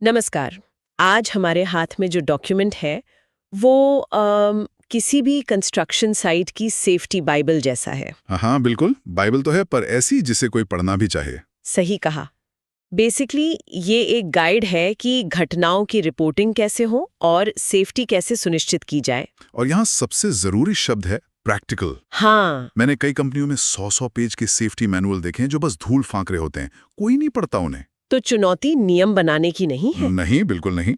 नमस्कार। आज हमारे हाथ में जो डॉक्यूमेंट है वो किसी भी कंस्ट्रक्शन साइट की सेफ्टी बाइबल जैसा है। हाँ बिल्कुल, बाइबल तो है पर ऐसी जिसे कोई पढ़ना भी चाहे। सही कहा। बेसिकली ये एक गाइड है कि घटनाओं की रिपोर्टिंग कैसे हो और सेफ्टी कैसे सुनिश्चित की जाए। और यहाँ सबसे जरूरी शब्द है प्रैक्टिकल। हाँ, मैंने कई कंपनियों में 100-100 पेज के सेफ्टी मैनुअल देखे हैं जो बस धूल फांक रहे होते हैं, कोई नहीं पढ़ता उन्हें। तो चुनौती नियम बनाने की नहीं है। नहीं, बिल्कुल नहीं।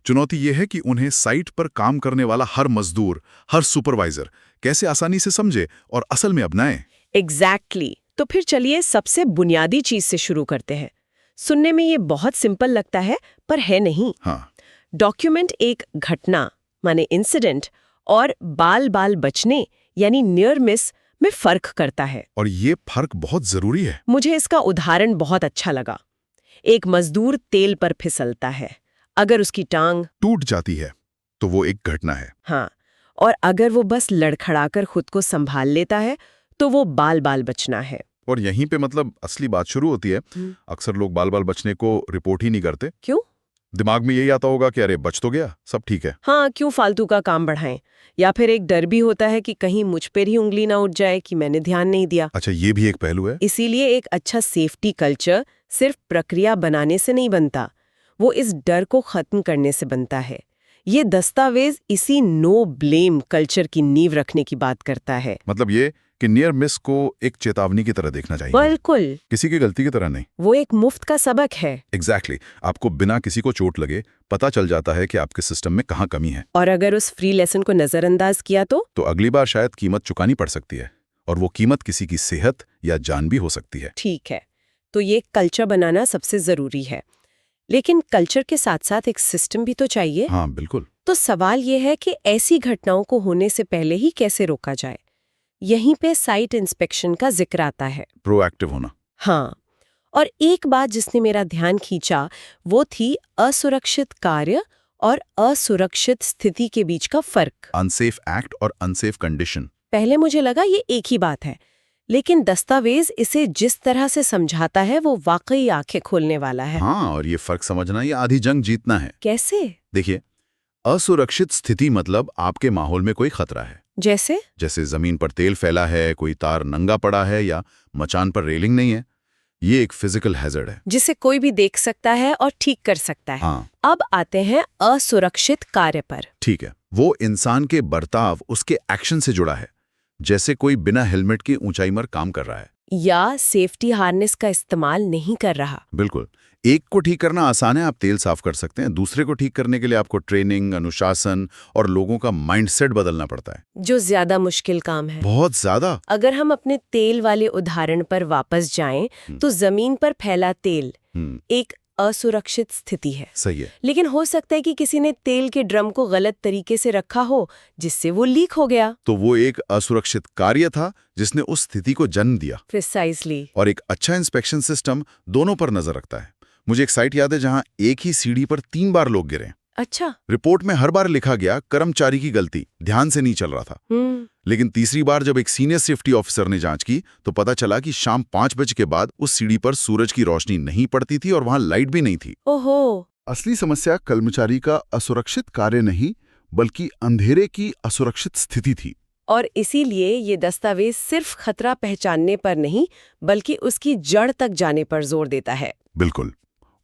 चुनौती ये है कि उन्हें साइट पर काम करने वाला हर मजदूर, हर सुपरवाइजर कैसे आसानी से समझे और असल में अपनाए। एग्जैक्टली। तो फिर चलिए सबसे बुनियादी चीज से शुरू करते हैं। सुनने में ये बहुत सिंपल लगता है पर है नहीं। हाँ, डॉक्यूमेंट एक घटना माने इंसिडेंट और बाल बाल बचने यानी नियर मिस में फर्क करता है। और ये फर्क बहुत जरूरी है। मुझे इसका उदाहरण बहुत अच्छा लगा। एक मजदूर तेल पर फिसलता है। अगर उसकी टांग, टूट जाती है तो वो एक घटना है। हाँ, और अगर वो बस लड़खड़ाकर खुद को संभाल लेता है तो वो बाल बाल बचना है। और यहीं पे मतलब असली बात शुरू होती है। अक्सर लोग बाल बाल बचने को रिपोर्ट ही नहीं करते। क्यों? दिमाग में यही आता होगा कि अरे बच तो गया, सब ठीक है। हाँ, क्यों फालतू का काम बढ़ाएं? या फिर एक डर भी होता है कि कहीं मुझ पर ही उंगली ना उठ जाए कि मैंने ध्यान नहीं दिया। अच्छा, ये भी एक पहलू है। इसीलिए एक अच्छा सेफ्टी कल्चर सिर्फ प्रक्रिया बनाने से नहीं बनता, वो इस डर को खत्म करने से बनता है। ये दस्तावेज इसी नो ब्लेम कल्चर की नींव रखने की बात करता है। मतलब ये कि नियर मिस को एक चेतावनी की तरह देखना चाहिए, बिल्कुल, किसी की गलती की तरह नहीं। वो एक मुफ्त का सबक है। एग्जैक्टली आपको बिना किसी को चोट लगे पता चल जाता है कि आपके सिस्टम में कहाँ कमी है। और अगर उस फ्री लेसन को नजरअंदाज किया तो अगली बार शायद कीमत चुकानी पड़ सकती है, और वो कीमत किसी की सेहत या जान भी हो सकती है। ठीक है, तो ये कल्चर बनाना सबसे जरूरी है। लेकिन कल्चर के साथ साथ एक सिस्टम भी तो चाहिए। हाँ बिल्कुल। तो सवाल ये है कि ऐसी घटनाओं को होने से पहले ही कैसे रोका जाए। यहीं पे साइट इंस्पेक्शन का जिक्र आता है। प्रोएक्टिव होना। हाँ, और एक बात जिसने मेरा ध्यान खींचा वो थी असुरक्षित कार्य और असुरक्षित स्थिति के बीच का फर्क। अनसेफ एक्ट और अनसेफ कंडीशन। पहले मुझे लगा ये एक ही बात है, लेकिन दस्तावेज इसे जिस तरह से समझाता है वो वाकई आंखें खोलने वाला है। हाँ, और ये फर्क समझना ये आधी जंग जीतना है। कैसे? देखिए, असुरक्षित स्थिति मतलब आपके माहौल में कोई खतरा है। जैसे जमीन पर तेल फैला है, कोई तार नंगा पड़ा है या मचान पर रेलिंग नहीं है। ये एक फिजिकल हैजर्ड है जिसे कोई भी देख सकता है और ठीक कर सकता है। हाँ, अब आते हैं असुरक्षित कार्य पर। ठीक है। वो इंसान के बर्ताव, उसके एक्शन से जुड़ा है। जैसे कोई बिना हेलमेट के ऊंचाई पर काम कर रहा है या सेफ्टी हार्नेस का इस्तेमाल नहीं कर रहा। बिल्कुल। एक को ठीक करना आसान है, आप तेल साफ कर सकते हैं। दूसरे को ठीक करने के लिए आपको ट्रेनिंग, अनुशासन और लोगों का माइंडसेट बदलना पड़ता है, जो ज्यादा मुश्किल काम है। बहुत ज्यादा। अगर हम अपने तेल वाले उदाहरण पर वापस जाएं, तो जमीन पर फैला तेल एक असुरक्षित स्थिति है। सही है। लेकिन हो सकता है कि किसी ने तेल के ड्रम को गलत तरीके से रखा हो, जिससे वो लीक हो गया। तो वो एक असुरक्षित कार्य था जिसने उस स्थिति को जन्म दिया। प्रिसाइजली। और एक अच्छा इंस्पेक्शन सिस्टम दोनों पर नजर रखता है। मुझे एक साइट याद है जहां एक ही सीढ़ी पर 3 बार लोग गिरे। अच्छा। रिपोर्ट में हर बार लिखा गया कर्मचारी की गलती, ध्यान से नहीं चल रहा था। लेकिन तीसरी बार जब एक सीनियर सेफ्टी ऑफिसर ने जांच की तो पता चला कि शाम 5 बजे के बाद उस सीढ़ी पर सूरज की रोशनी नहीं पड़ती थी और वहां लाइट भी नहीं थी। ओहो। असली समस्या कर्मचारी का असुरक्षित कार्य नहीं, बल्कि अंधेरे की असुरक्षित स्थिति थी। और इसीलिए ये दस्तावेज सिर्फ खतरा पहचानने पर नहीं, बल्कि उसकी जड़ तक जाने पर जोर देता है। बिल्कुल।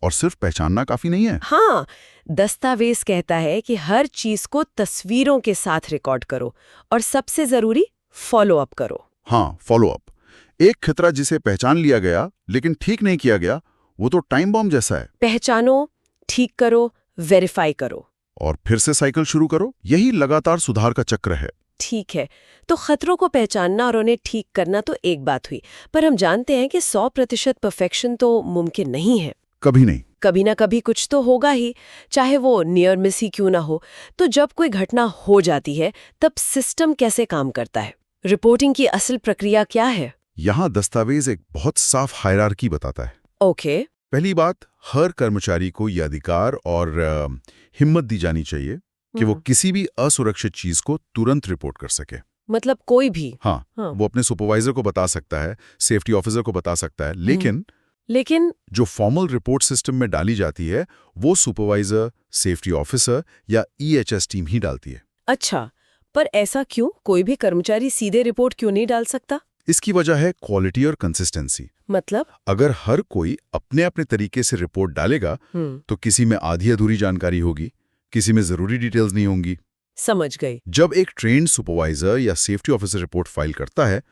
और सिर्फ पहचानना काफी नहीं है। हाँ, दस्तावेज कहता है कि हर चीज को तस्वीरों के साथ रिकॉर्ड करो और सबसे जरूरी फॉलो अप करो। हाँ, फॉलो अप। एक खतरा जिसे पहचान लिया गया लेकिन ठीक नहीं किया गया, वो तो टाइम बॉम्ब जैसा है। पहचानो, ठीक करो, वेरीफाई करो और फिर से साइकिल शुरू करो। यही लगातार सुधार का चक्र है। ठीक है, तो खतरों को पहचानना और उन्हें ठीक करना तो एक बात हुई, पर हम जानते हैं कि 100% परफेक्शन तो मुमकिन नहीं है। कभी नहीं। कभी ना कभी कुछ तो होगा ही, चाहे वो नियर मिस ही क्यों ना हो। तो जब कोई घटना हो जाती है तब सिस्टम कैसे काम करता है? रिपोर्टिंग की असल प्रक्रिया क्या है? यहाँ दस्तावेज एक बहुत साफ हायरार्की बताता है। ओके। पहली बात, हर कर्मचारी को यह अधिकार और हिम्मत दी जानी चाहिए कि वो किसी भी असुरक्षित चीज को तुरंत रिपोर्ट कर सके। मतलब कोई भी? हाँ, वो अपने सुपरवाइजर को बता सकता है, सेफ्टी ऑफिसर को बता सकता है, लेकिन लेकिन जो फॉर्मल रिपोर्ट सिस्टम में डाली जाती है वो सुपरवाइजर, सेफ्टी ऑफिसर या EHS टीम ही डालती है। अच्छा, पर ऐसा क्यों? कोई भी कर्मचारी सीधे रिपोर्ट क्यों नहीं डाल सकता? इसकी वजह है क्वालिटी और कंसिस्टेंसी। मतलब? अगर हर कोई अपने अपने तरीके से रिपोर्ट डालेगा तो किसी में आधी अधूरी जानकारी होगी, किसी में जरूरी डिटेल्स नहीं होंगी। समझ गई। जब एक ट्रेन्ड सुपरवाइजर या सेफ्टी ऑफिसर रिपोर्ट फाइल करता है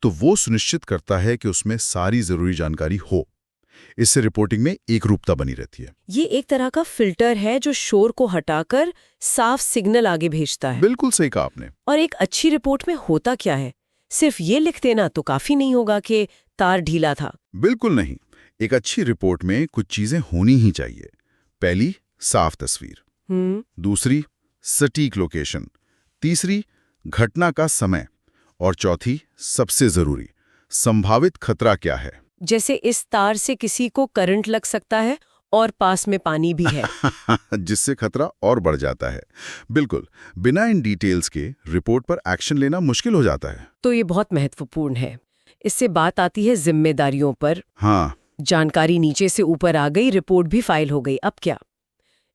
तो वो सुनिश्चित करता है कि उसमें सारी जरूरी जानकारी हो। इससे रिपोर्टिंग में एक रूपता बनी रहती है। ये एक तरह का फिल्टर है जो शोर को हटाकर साफ सिग्नल आगे भेजता है। बिल्कुल सही कहा आपने। और एक अच्छी रिपोर्ट में होता क्या है? सिर्फ ये लिख देना तो काफी नहीं होगा कि तार ढीला था। बिल्कुल नहीं। एक अच्छी रिपोर्ट में कुछ चीजें होनी ही चाहिए। पहली, साफ तस्वीर। दूसरी, सटीक लोकेशन। तीसरी, घटना का समय। और चौथी, सबसे जरूरी, संभावित खतरा क्या है। जैसे इस तार से किसी को करंट लग सकता है और पास में पानी भी है। जिससे खतरा और बढ़ जाता है। बिल्कुल, बिना इन डिटेल्स के रिपोर्ट पर एक्शन लेना मुश्किल हो जाता है। तो ये बहुत महत्वपूर्ण है। इससे बात आती है जिम्मेदारियों पर। हाँ, जानकारी नीचे से ऊपर आ गई, रिपोर्ट भी फाइल हो गई, अब क्या?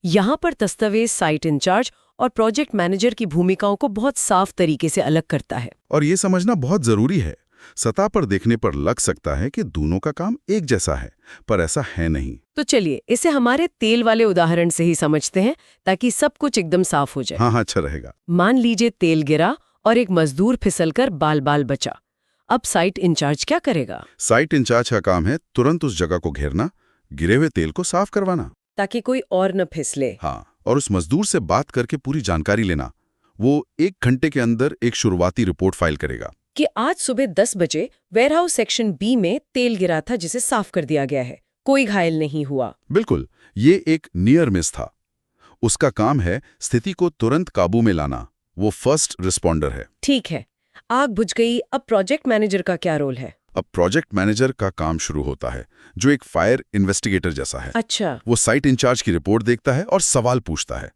यहाँ पर दस्तावेज साइट इंचार्ज और प्रोजेक्ट मैनेजर की भूमिकाओं को बहुत साफ तरीके से अलग करता है। और ये समझना बहुत जरूरी है। सतह पर देखने पर लग सकता है कि दोनों का काम एक जैसा है, पर ऐसा है नहीं। तो चलिए इसे हमारे तेल वाले उदाहरण से ही समझते हैं ताकि सब कुछ एकदम साफ हो जाए। हाँ, अच्छा रहेगा। मान लीजिए तेल गिरा और एक मजदूर फिसलकर बाल बचा। अब साइट इंचार्ज क्या करेगा? साइट इंचार्ज का काम है तुरंत उस जगह को घेरना, गिरे हुए तेल को साफ करवाना, ताकि कोई और न फिसले। हाँ, और उस मजदूर से बात करके पूरी जानकारी लेना। वो 1 घंटे के अंदर एक शुरुआती रिपोर्ट फाइल करेगा कि आज सुबह 10 बजे वेयरहाउस सेक्शन B में तेल गिरा था जिसे साफ कर दिया गया है, कोई घायल नहीं हुआ। बिल्कुल, ये एक नियर मिस था। उसका काम है स्थिति को तुरंत काबू में लाना। वो फर्स्ट रिस्पॉन्डर है। ठीक है, आग बुझ गई। अब प्रोजेक्ट मैनेजर का क्या रोल है? अब प्रोजेक्ट मैनेजर का काम शुरू होता है, जो एक फायर इन्वेस्टिगेटर जैसा है। अच्छा, वो साइट इंचार्ज की रिपोर्ट देखता है और सवाल पूछता है,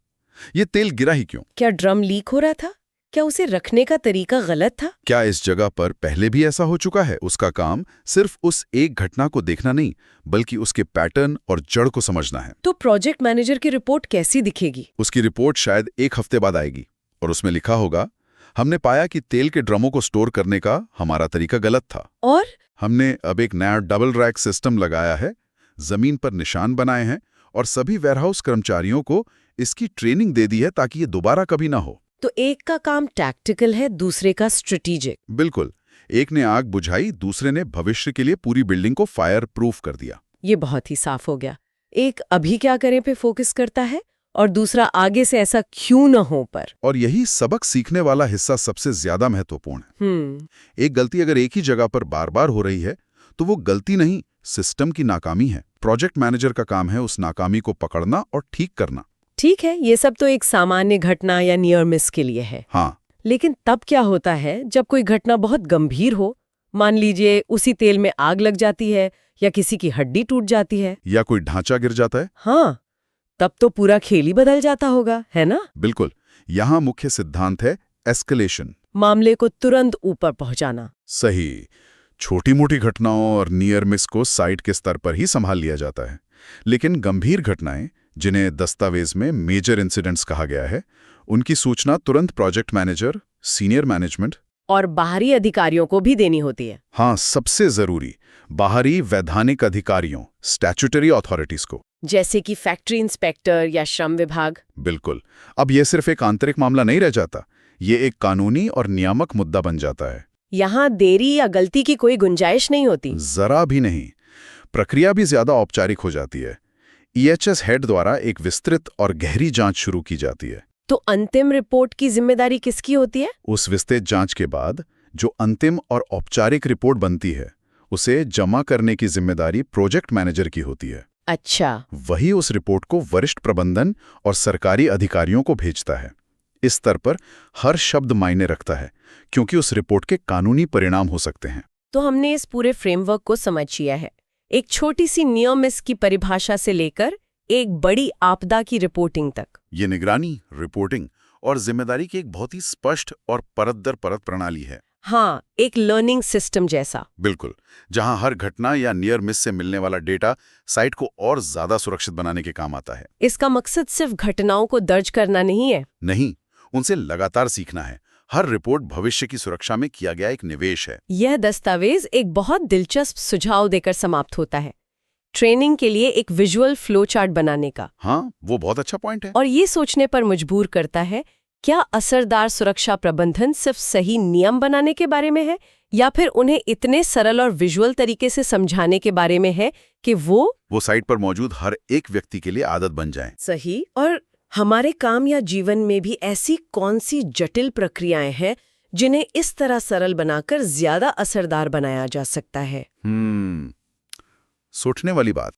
ये तेल गिरा ही क्यों? क्या ड्रम लीक हो रहा था? क्या उसे रखने का तरीका गलत था? क्या इस जगह पर पहले भी ऐसा हो चुका है? उसका काम सिर्फ उस एक घटना को देखना नहीं, बल्कि उसके पैटर्न और जड़ को समझना है। तो प्रोजेक्ट मैनेजर की रिपोर्ट कैसी दिखेगी? उसकी रिपोर्ट शायद 1 हफ्ते बाद आएगी और उसमें लिखा होगा, हमने पाया कि तेल के ड्रमों को स्टोर करने का हमारा तरीका गलत था और हमने अब एक नया डबल रैक सिस्टम लगाया है, जमीन पर निशान बनाए हैं और सभी वेयरहाउस कर्मचारियों को इसकी ट्रेनिंग दे दी है ताकि ये दोबारा कभी ना हो। तो एक का काम टैक्टिकल है, दूसरे का स्ट्रेटेजिक। बिल्कुल, एक ने आग बुझाई, दूसरे ने भविष्य के लिए पूरी बिल्डिंग को फायर प्रूफ कर दिया। ये बहुत ही साफ हो गया। एक अभी क्या करें पे फोकस करता है और दूसरा आगे से ऐसा क्यों न हो पर। और यही सबक सीखने वाला हिस्सा सबसे ज्यादा महत्वपूर्ण है। एक गलती अगर एक ही जगह पर बार बार हो रही है तो वो गलती नहीं, सिस्टम की नाकामी है। प्रोजेक्ट मैनेजर का काम है उस नाकामी को पकड़ना और ठीक करना। ठीक है, ये सब तो एक सामान्य घटना या नियर मिस के लिए है। हाँ, लेकिन तब क्या होता है जब कोई घटना बहुत गंभीर हो? मान लीजिए उसी तेल में आग लग जाती है या किसी की हड्डी टूट जाती है या कोई ढांचा गिर जाता है। हाँ, तब तो पूरा खेल ही बदल जाता होगा, है ना? बिल्कुल, यहाँ मुख्य सिद्धांत है एस्केलेशन। मामले को तुरंत ऊपर पहुंचाना। सही। छोटी मोटी घटनाओं और नियर मिस को साइट के स्तर पर ही संभाल लिया जाता है, लेकिन गंभीर घटनाएं, जिन्हें दस्तावेज में मेजर इंसिडेंट्स कहा गया है, उनकी सूचना तुरंत प्रोजेक्ट मैनेजर, सीनियर मैनेजमेंट और बाहरी अधिकारियों को भी देनी होती है। हाँ, सबसे जरूरी बाहरी वैधानिक अधिकारियों, स्टैट्यूटरी अथॉरिटीज को, जैसे कि फैक्ट्री इंस्पेक्टर या श्रम विभाग। बिल्कुल। अब यह सिर्फ एक आंतरिक मामला नहीं रह जाता, ये एक कानूनी और नियामक मुद्दा बन जाता है। यहाँ देरी या गलती की कोई गुंजाइश नहीं होती। जरा भी नहीं। प्रक्रिया भी ज्यादा औपचारिक हो जाती है। EHS हेड द्वारा एक विस्तृत और गहरी जांच शुरू की जाती है। तो अंतिम रिपोर्ट की जिम्मेदारी किसकी होती है? उस विस्तृत जांच के बाद जो अंतिम और औपचारिक रिपोर्ट बनती है, उसे जमा करने की जिम्मेदारी प्रोजेक्ट मैनेजर की होती है। अच्छा। वही उस रिपोर्ट को वरिष्ठ प्रबंधन और सरकारी अधिकारियों को भेजता है। इस स्तर पर हर शब्द मायने रखता है, क्योंकि उस रिपोर्ट के कानूनी परिणाम हो सकते हैं। तो हमने इस पूरे फ्रेमवर्क को समझ लिया है, एक छोटी सी नियर मिस की परिभाषा से लेकर एक बड़ी आपदा की रिपोर्टिंग तक। ये निगरानी, रिपोर्टिंग और जिम्मेदारी की एक बहुत ही स्पष्ट और परत दर परत प्रणाली है। हाँ, एक लर्निंग सिस्टम जैसा। बिल्कुल, जहां हर घटना या नियर मिस से मिलने वाला डेटा साइट को और ज्यादा सुरक्षित बनाने के काम आता है। इसका मकसद सिर्फ घटनाओं को दर्ज करना नहीं है। नहीं, उनसे लगातार सीखना है। हर रिपोर्ट भविष्य की सुरक्षा में किया गया एक निवेश है। यह दस्तावेज एक बहुत दिलचस्प सुझाव देकर समाप्त होता है, ट्रेनिंग के लिए एक विजुअल फ्लो चार्ट बनाने का। हाँ, वो बहुत अच्छा पॉइंट है। और ये सोचने पर मजबूर करता है, क्या असरदार सुरक्षा प्रबंधन सिर्फ सही नियम बनाने के बारे में है या फिर उन्हें इतने सरल और विजुअल तरीके से समझाने के बारे में है कि वो साइट पर मौजूद हर एक व्यक्ति के लिए आदत बन जाए। सही। और हमारे काम या जीवन में भी ऐसी कौन सी जटिल प्रक्रियाएं हैं जिन्हें इस तरह सरल बनाकर ज्यादा असरदार बनाया जा सकता है? सोचने वाली बात।